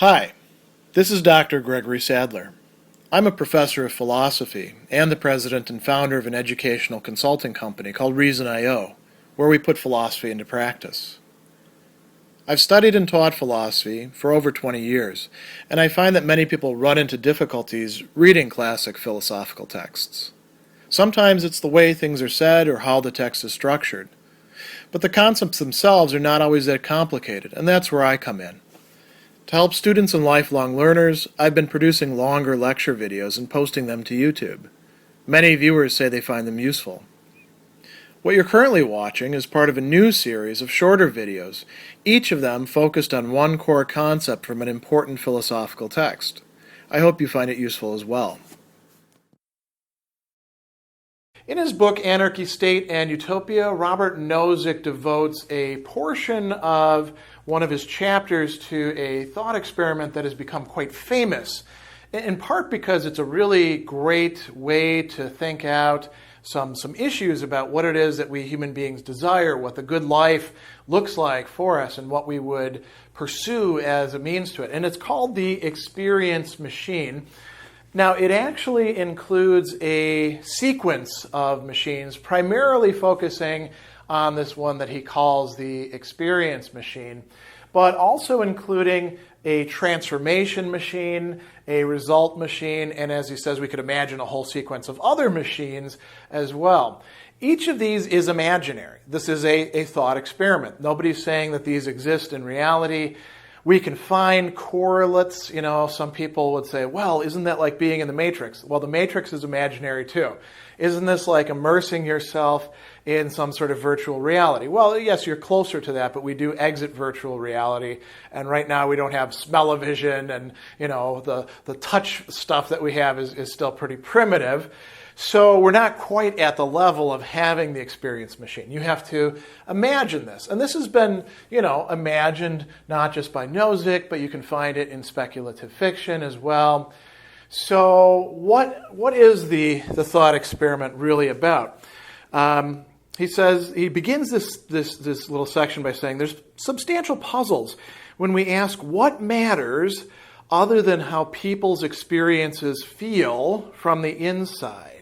Hi, this is Dr. Gregory Sadler. I'm a professor of philosophy and the president and founder of an educational consulting company called Reason.io, where we put philosophy into practice. I've studied and taught philosophy for over 20 years, and I find that many people run into difficulties reading classic philosophical texts. Sometimes it's the way things are said or how the text is structured. But the concepts themselves are not always that complicated, and that's where I come in. To help students and lifelong learners, I've been producing longer lecture videos and posting them to YouTube. Many viewers say they find them useful. What you're currently watching is part of a new series of shorter videos, each of them focused on one core concept from an important philosophical text. I hope you find it useful as well. In his book Anarchy, State, and Utopia, Robert Nozick devotes a portion of one of his chapters to a thought experiment that has become quite famous, in part because it's a really great way to think out some issues about what it is that we human beings desire, what the good life looks like for us, and what we would pursue as a means to it. And it's called the experience machine. Now, it actually includes a sequence of machines, primarily focusing on this one that he calls the experience machine, but also including a transformation machine, a result machine, and as he says, we could imagine a whole sequence of other machines as well. Each of these is imaginary. This is a thought experiment. Nobody's saying that these exist in reality. We can find correlates. Some people would say, well, isn't that like being in the Matrix? Well, the Matrix is imaginary too. Isn't this like immersing yourself in some sort of virtual reality? Well, yes, you're closer to that, but we do exit virtual reality. And right now we don't have smell-o-vision, and the touch stuff that we have is still pretty primitive. So we're not quite at the level of having the experience machine. You have to imagine this. And this has been, imagined not just by Nozick, but you can find it in speculative fiction as well. So what is the thought experiment really about? He says, he begins this little section by saying there's substantial puzzles when we ask what matters other than how people's experiences feel from the inside.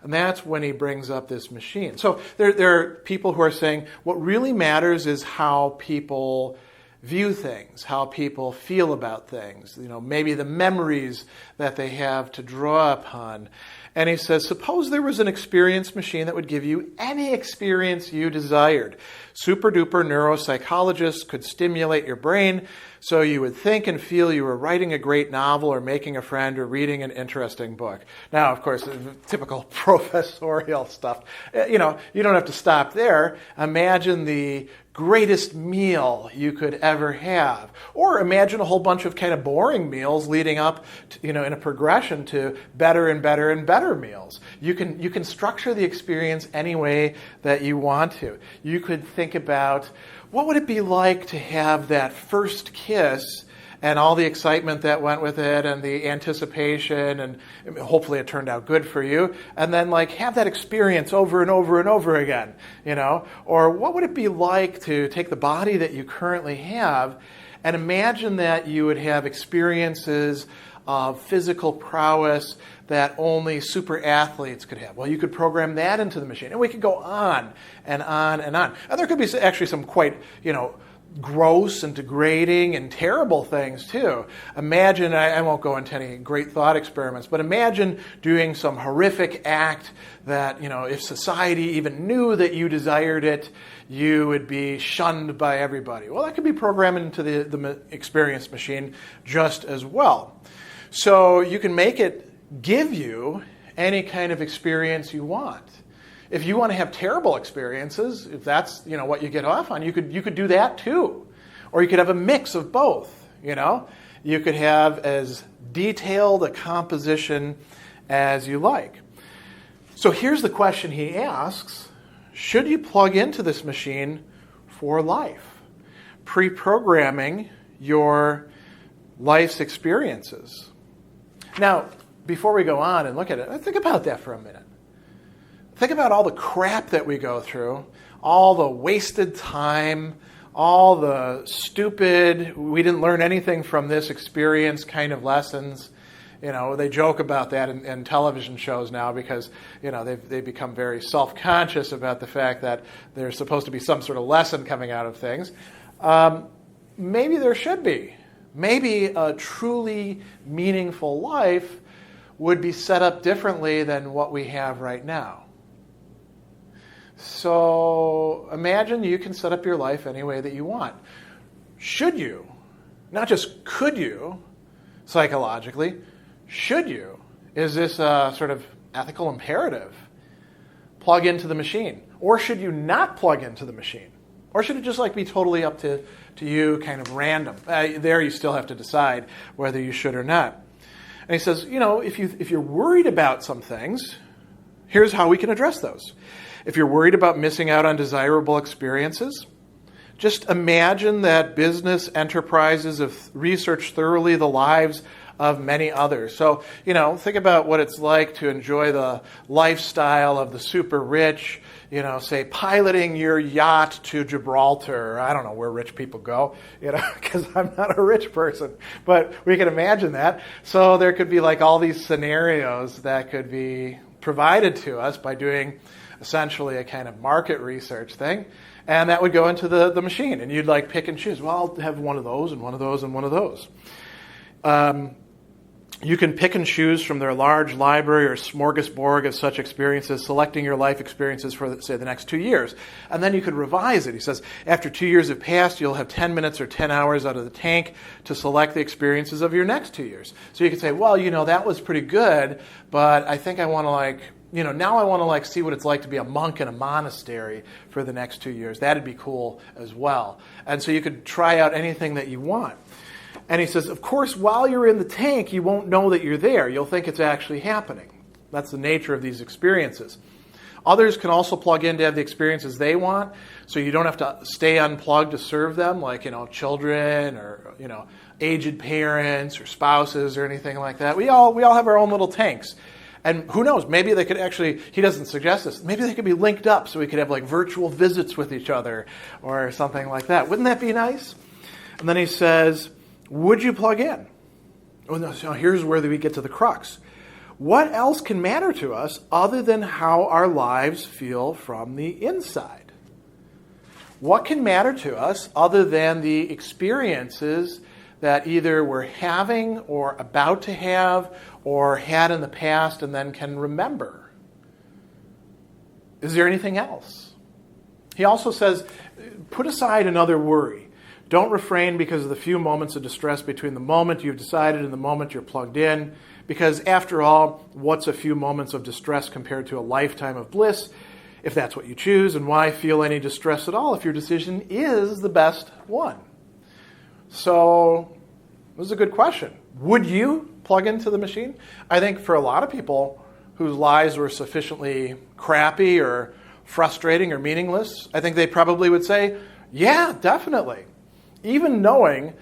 And that's when he brings up this machine. So there are people who are saying what really matters is how people view things, how people feel about things, maybe the memories that they have to draw upon. And he says, suppose there was an experience machine that would give you any experience you desired. Super-duper neuropsychologists could stimulate your brain so you would think and feel you were writing a great novel or making a friend or reading an interesting book. Now, of course, typical professorial stuff. You don't have to stop there. Imagine the greatest meal you could ever have. Or imagine a whole bunch of kind of boring meals leading up to, in a progression to better and better and better meals. You can structure the experience any way that you want to. You could think about what would it be like to have that first kiss and all the excitement that went with it and the anticipation, and hopefully it turned out good for you, and then have that experience over and over and over again, Or what would it be like to take the body that you currently have and imagine that you would have experiences of physical prowess that only super athletes could have. Well, you could program that into the machine, and we could go on and on and on. And there could be actually some quite, gross and degrading and terrible things too. Imagine, I won't go into any great thought experiments, but imagine doing some horrific act that, if society even knew that you desired it, you would be shunned by everybody. Well, that could be programmed into the experience machine just as well. So you can make it give you any kind of experience you want. If you want to have terrible experiences, if that's what you get off on, you could do that too, or you could have a mix of both. You could have as detailed a composition as you like. So here's the question he asks: should you plug into this machine for life, pre-programming your life's experiences? Now, before we go on and look at it, think about that for a minute. Think about all the crap that we go through, all the wasted time, all the stupid, we didn't learn anything from this experience kind of lessons. They joke about that in television shows now because, they've become very self-conscious about the fact that there's supposed to be some sort of lesson coming out of things. Maybe there should be. Maybe a truly meaningful life would be set up differently than what we have right now. So imagine you can set up your life any way that you want. Should you? Not just could you, psychologically, should you? Is this a sort of ethical imperative? Plug into the machine. Or should you not plug into the machine? Or should it just be totally up to you, kind of random? There you still have to decide whether you should or not. And he says, if you're worried about some things, here's how we can address those. If you're worried about missing out on desirable experiences, just imagine that business enterprises have researched thoroughly the lives of many others. So, think about what it's like to enjoy the lifestyle of the super rich, say piloting your yacht to Gibraltar. I don't know where rich people go, because I'm not a rich person, but we can imagine that. So there could be all these scenarios that could be provided to us by doing essentially a kind of market research thing. And that would go into the machine. And you'd pick and choose. Well, I'll have one of those and one of those and one of those. You can pick and choose from their large library or smorgasbord of such experiences, selecting your life experiences for, say, the next 2 years. And then you could revise it. He says, after 2 years have passed, you'll have 10 minutes or 10 hours out of the tank to select the experiences of your next 2 years. So you could say, well, that was pretty good, but I think I want to now I want to see what it's like to be a monk in a monastery for the next 2 years. That'd be cool as well. And so you could try out anything that you want. And he says, of course, while you're in the tank, you won't know that you're there. You'll think it's actually happening. That's the nature of these experiences. Others can also plug in to have the experiences they want, so you don't have to stay unplugged to serve them, children or, aged parents or spouses or anything like that. We all have our own little tanks. And who knows, maybe they could actually, he doesn't suggest this, maybe they could be linked up so we could have virtual visits with each other or something like that. Wouldn't that be nice? And then he says, would you plug in? So here's where we get to the crux. What else can matter to us other than how our lives feel from the inside? What can matter to us other than the experiences that either we're having or about to have or had in the past and then can remember? Is there anything else? He also says, put aside another worry. Don't refrain because of the few moments of distress between the moment you've decided and the moment you're plugged in. Because after all, what's a few moments of distress compared to a lifetime of bliss, if that's what you choose? And why feel any distress at all if your decision is the best one? So, this is a good question. Would you plug into the machine? I think for a lot of people whose lives were sufficiently crappy or frustrating or meaningless, I think they probably would say, yeah, definitely. Even knowing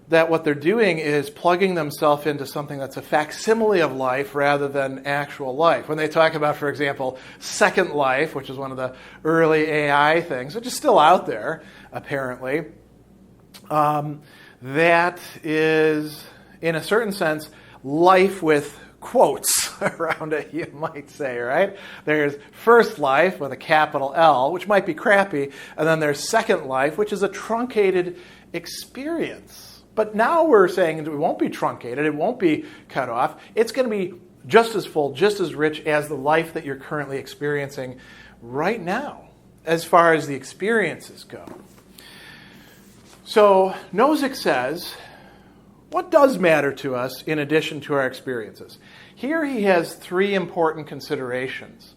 that what they're doing is plugging themselves into something that's a facsimile of life rather than actual life. When they talk about, for example, Second Life, which is one of the early AI things, which is still out there, apparently, that is, in a certain sense, life with quotes around it, you might say, right? There's first life with a capital L, which might be crappy, and then there's second life, which is a truncated experience. But now we're saying it won't be truncated, it won't be cut off. It's going to be just as full, just as rich as the life that you're currently experiencing right now, as far as the experiences go. So Nozick says, what does matter to us in addition to our experiences? Here he has three important considerations.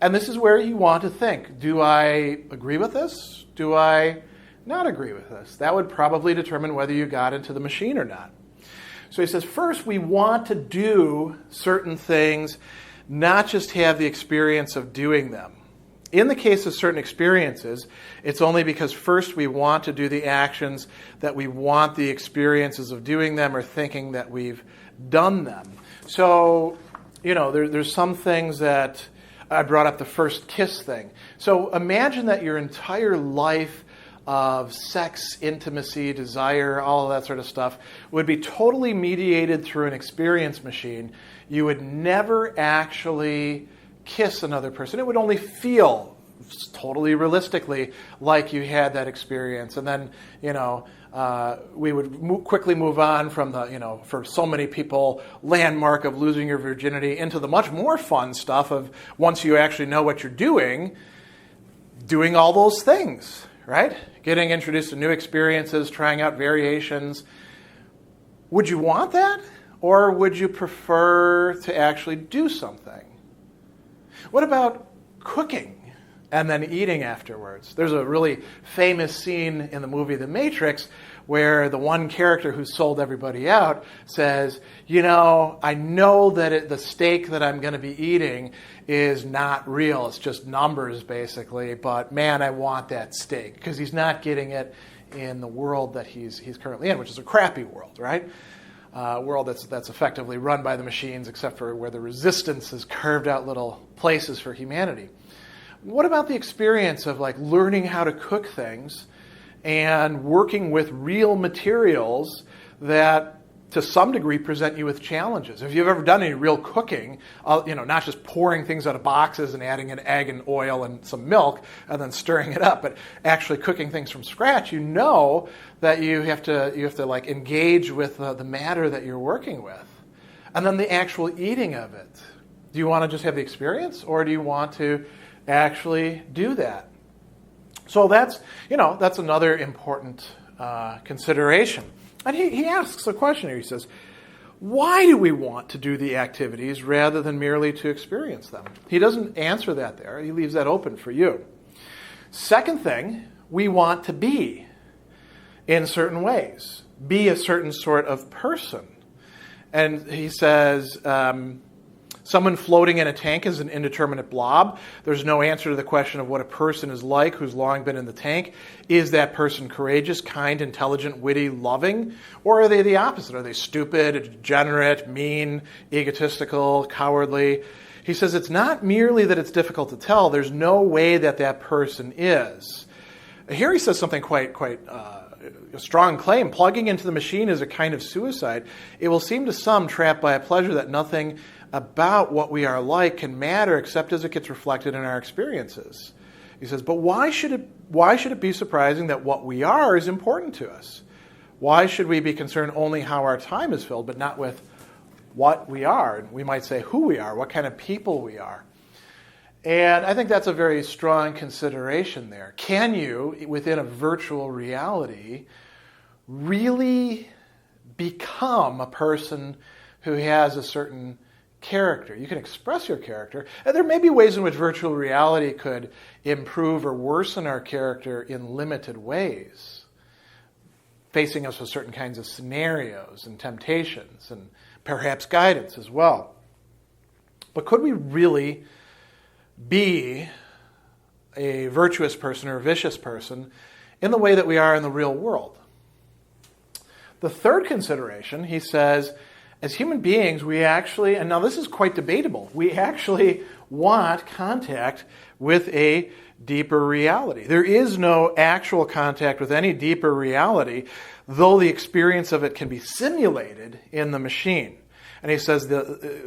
And this is where you want to think. Do I agree with this? Do I not agree with this? That would probably determine whether you got into the machine or not. So he says, first, we want to do certain things, not just have the experience of doing them. In the case of certain experiences, it's only because first we want to do the actions that we want the experiences of doing them or thinking that we've done them. So, there's some things that I brought up, the first kiss thing. So imagine that your entire life of sex, intimacy, desire, all of that sort of stuff would be totally mediated through an experience machine. You would never actually kiss another person. It would only feel totally realistically like you had that experience. And then, we would quickly move on from the, for so many people, landmark of losing your virginity into the much more fun stuff of once you actually know what you're doing all those things, right? Getting introduced to new experiences, trying out variations. Would you want that? Or would you prefer to actually do something? What about cooking and then eating afterwards? There's a really famous scene in the movie The Matrix where the one character who sold everybody out says, I know that the steak that I'm going to be eating is not real. It's just numbers, basically. But, man, I want that steak. Because he's not getting it in the world that he's currently in, which is a crappy world, right? World that's effectively run by the machines, except for where the resistance has carved out little places for humanity. What about the experience of learning how to cook things and working with real materials that to some degree present you with challenges? If you've ever done any real cooking, not just pouring things out of boxes and adding an egg and oil and some milk and then stirring it up, but actually cooking things from scratch, you know that you have to engage with the matter that you're working with. And then the actual eating of it. Do you want to just have the experience, or do you want to actually do that? So that's another important consideration. And he asks a question here. He says, why do we want to do the activities rather than merely to experience them? He doesn't answer that there. He leaves that open for you. Second thing, we want to be in certain ways. Be a certain sort of person. And he says, someone floating in a tank is an indeterminate blob. There's no answer to the question of what a person is like who's long been in the tank. Is that person courageous, kind, intelligent, witty, loving? Or are they the opposite? Are they stupid, degenerate, mean, egotistical, cowardly? He says it's not merely that it's difficult to tell. There's no way that person is. Here he says something quite a strong claim. Plugging into the machine is a kind of suicide. It will seem to some trapped by a pleasure that nothing about what we are like can matter except as it gets reflected in our experiences. He says, but why should it be surprising that what we are is important to us? Why should we be concerned only how our time is filled, but not with what we are? We might say who we are, what kind of people we are. And I think that's a very strong consideration there. Can you, within a virtual reality, really become a person who has a certain character? You can express your character. And there may be ways in which virtual reality could improve or worsen our character in limited ways, facing us with certain kinds of scenarios and temptations and perhaps guidance as well. But could we really be a virtuous person or a vicious person in the way that we are in the real world? The third consideration, he says, as human beings, we actually, and now this is quite debatable, we actually want contact with a deeper reality. There is no actual contact with any deeper reality, though the experience of it can be simulated in the machine. And he says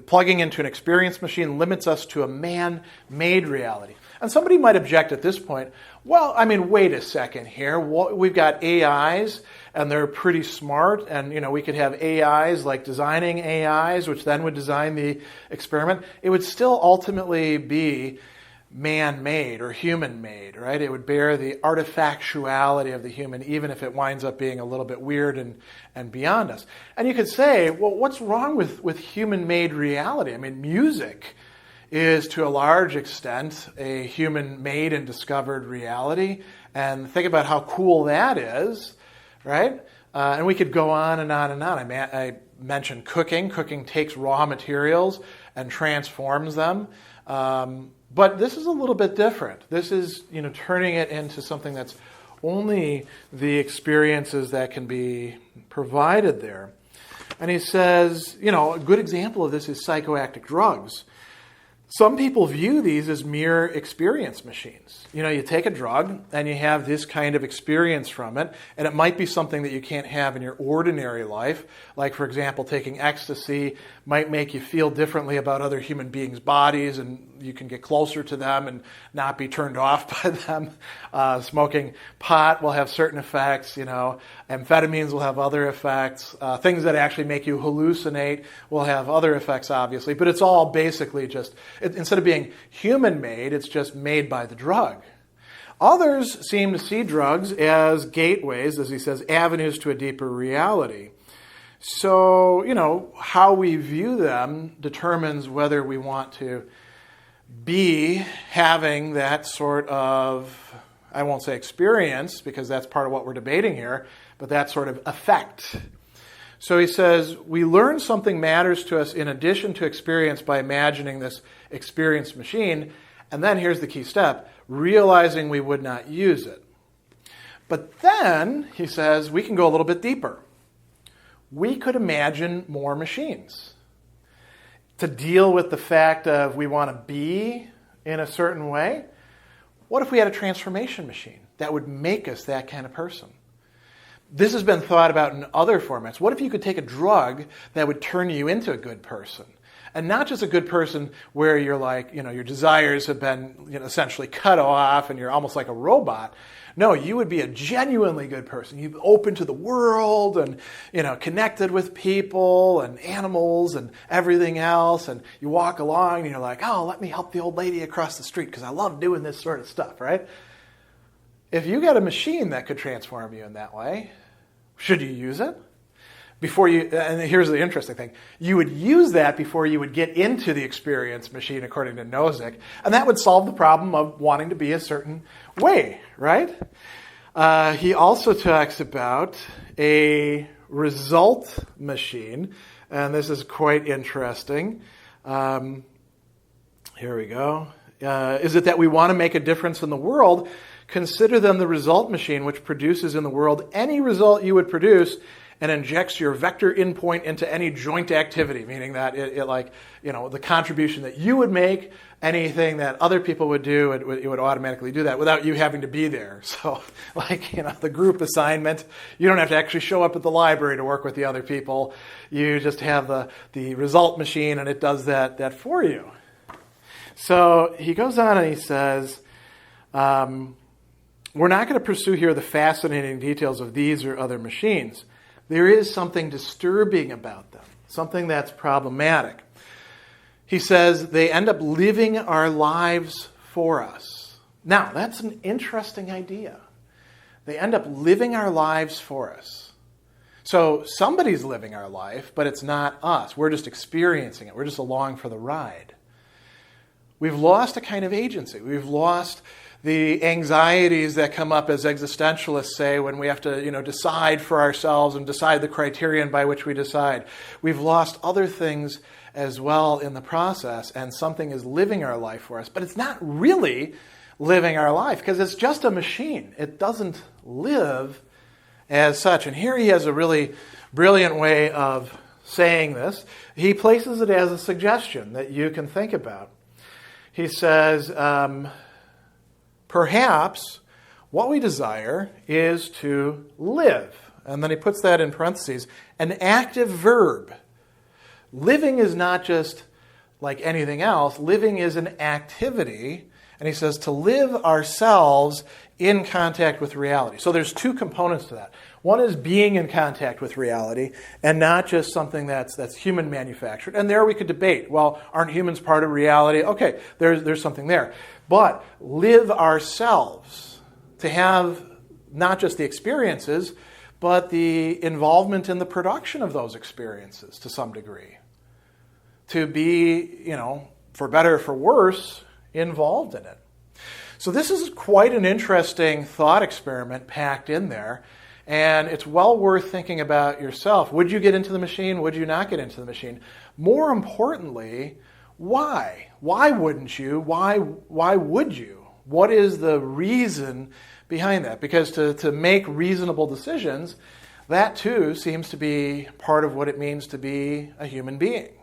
plugging into an experience machine limits us to a man-made reality. And somebody might object at this point, well, wait a second here. We've got AIs, and they're pretty smart, and we could have AIs like designing AIs, which then would design the experiment. It would still ultimately be man-made or human-made, right? It would bear the artifactuality of the human, even if it winds up being a little bit weird and beyond us. And you could say, well, what's wrong with human-made reality? Music is to a large extent a human-made and discovered reality. And think about how cool that is, right? And we could go on and on and on. I mentioned cooking. Cooking takes raw materials and transforms them. But this is a little bit different. This is, turning it into something that's only the experiences that can be provided there. And he says, a good example of this is psychoactive drugs. Some people view these as mere experience machines. You take a drug and you have this kind of experience from it, and it might be something that you can't have in your ordinary life. Like, for example, taking ecstasy might make you feel differently about other human beings' bodies, and you can get closer to them and not be turned off by them. Smoking pot will have certain effects, Amphetamines will have other effects. Things that actually make you hallucinate will have other effects, obviously. But it's all basically just, instead of being human-made, it's just made by the drug. Others seem to see drugs as gateways, as he says, avenues to a deeper reality. So, how we view them determines whether we want to be having that sort of, I won't say experience, because that's part of what we're debating here, but that sort of effect. So he says, we learn something matters to us in addition to experience by imagining this experience machine, and then here's the key step, realizing we would not use it. But then, he says, we can go a little bit deeper. We could imagine more machines to deal with the fact of we want to be in a certain way. What if we had a transformation machine that would make us that kind of person? This has been thought about in other formats. What if you could take a drug that would turn you into a good person? And not just a good person where you're like, your desires have been essentially cut off and you're almost like a robot. No, you would be a genuinely good person. You'd be open to the world and, connected with people and animals and everything else. And you walk along and you're like, oh, let me help the old lady across the street because I love doing this sort of stuff, right? If you got a machine that could transform you in that way, should you use it? And here's the interesting thing, you would use that before you would get into the experience machine, according to Nozick, and that would solve the problem of wanting to be a certain way, right? He also talks about a result machine, and this is quite interesting. Here we go. Is it that we want to make a difference in the world? Consider then the result machine, which produces in the world any result you would produce and injects your vector endpoint into any joint activity, meaning that the contribution that you would make, anything that other people would do, it would automatically do that without you having to be there. So, the group assignment, you don't have to actually show up at the library to work with the other people. You just have the result machine, and it does that for you. So he goes on and he says, we're not going to pursue here the fascinating details of these or other machines. There is something disturbing about them, something that's problematic. He says they end up living our lives for us. Now, that's an interesting idea. They end up living our lives for us. So somebody's living our life, but it's not us. We're just experiencing it. We're just along for the ride. We've lost a kind of agency. We've lost the anxieties that come up as existentialists say when we have to, decide for ourselves and decide the criterion by which we decide. We've lost other things as well in the process, and something is living our life for us. But it's not really living our life because it's just a machine. It doesn't live as such. And here he has a really brilliant way of saying this. He places it as a suggestion that you can think about. He says, perhaps what we desire is to live. And then he puts that in parentheses, an active verb. Living is not just like anything else. Living is an activity. And he says to live ourselves in contact with reality. So there's two components to that. One is being in contact with reality and not just something that's human manufactured. And there we could debate, well, aren't humans part of reality? Okay, there's something there. But live ourselves, to have not just the experiences, but the involvement in the production of those experiences to some degree. To be, for better or for worse, involved in it. So this is quite an interesting thought experiment packed in there, and it's well worth thinking about yourself. Would you get into the machine? Would you not get into the machine? More importantly, why? Why wouldn't you? Why would you? What is the reason behind that? Because to make reasonable decisions, that too seems to be part of what it means to be a human being.